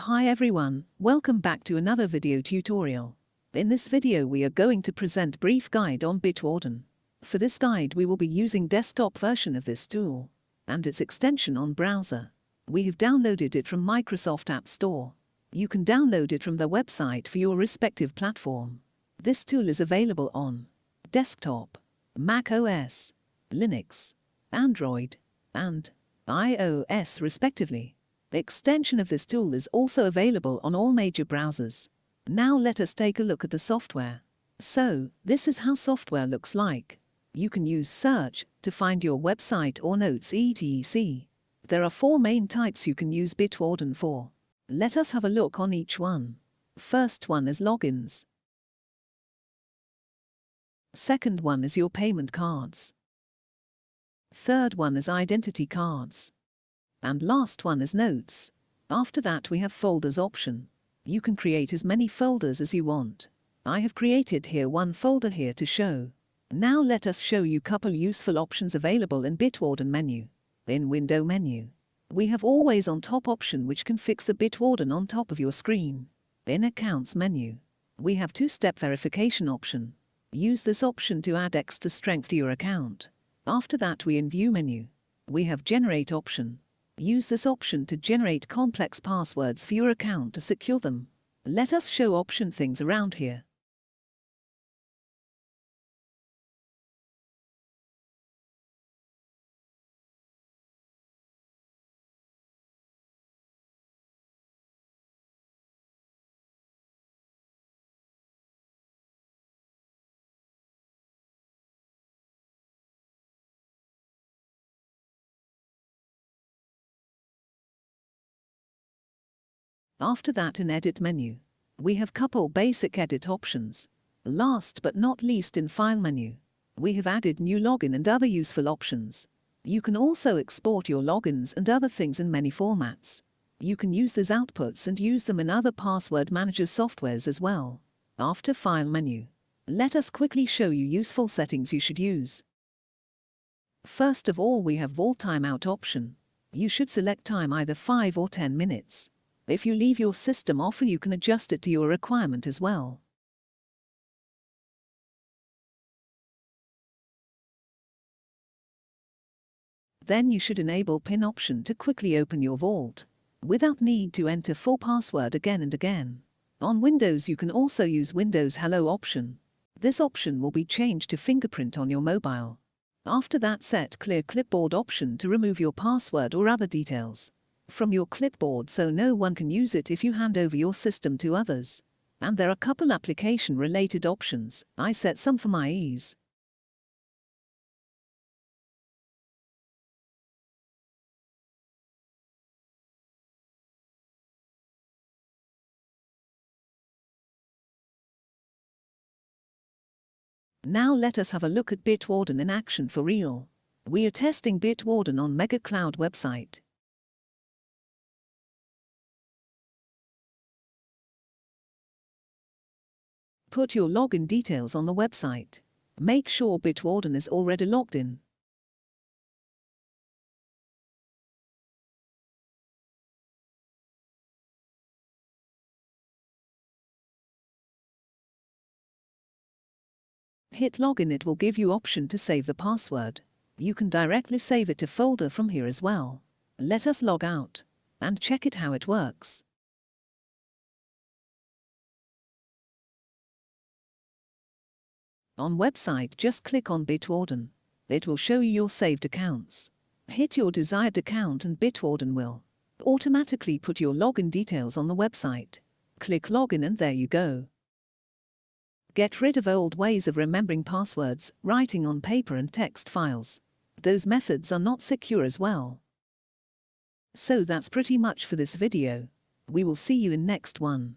Hi everyone, welcome back to another video tutorial. In this video we are going to present brief guide on Bitwarden. For this guide we will be using desktop version of this tool and its extension on browser. We have downloaded it from Microsoft App Store. You can download it from their website for your respective platform. This tool is available on desktop, Mac OS, Linux, Android, and iOS respectively. The extension of this tool is also available on all major browsers. Now let us take a look at the software. So, this is how software looks like. You can use search to find your website or notes etc. There are 4 main types you can use Bitwarden for. Let us have a look on each one. First one is logins. Second one is your payment cards. Third one is identity cards. And last one is notes. After that we have folders option. You can create as many folders as you want. I have created here one folder here to show. Now let us show you couple useful options available in Bitwarden menu. In window menu, we have always on top option which can fix the Bitwarden on top of your screen. In accounts menu, we have 2-step verification option. Use this option to add extra strength to your account. After that we in view menu, we have generate option. Use this option to generate complex passwords for your account to secure them. Let us show option things around here. After that in edit menu, we have couple basic edit options. Last but not least in file menu, we have added new login and other useful options. You can also export your logins and other things in many formats. You can use these outputs and use them in other password manager softwares as well. After file menu, let us quickly show you useful settings you should use. First of all we have vault timeout option. You should select time either 5 or 10 minutes. If you leave your system off, you can adjust it to your requirement as well. Then you should enable PIN option to quickly open your vault, without need to enter full password again and again. On Windows you can also use Windows Hello option. This option will be changed to fingerprint on your mobile. After that set clear clipboard option to remove your password or other details from your clipboard so no one can use it if you hand over your system to others. And there are couple application related options. I set some for my ease. Now let us have a look at Bitwarden in action for real. We are testing Bitwarden on Mega Cloud website. Put your login details on the website. Make sure Bitwarden is already logged in. Hit login, it will give you option to save the password. You can directly save it to folder from here as well. Let us log out and check it how it works. On website just click on Bitwarden. It will show you your saved accounts. Hit your desired account and Bitwarden will automatically put your login details on the website. Click login and there you go. Get rid of old ways of remembering passwords, writing on paper and text files. Those methods are not secure as well. So that's pretty much for this video. We will see you in next one.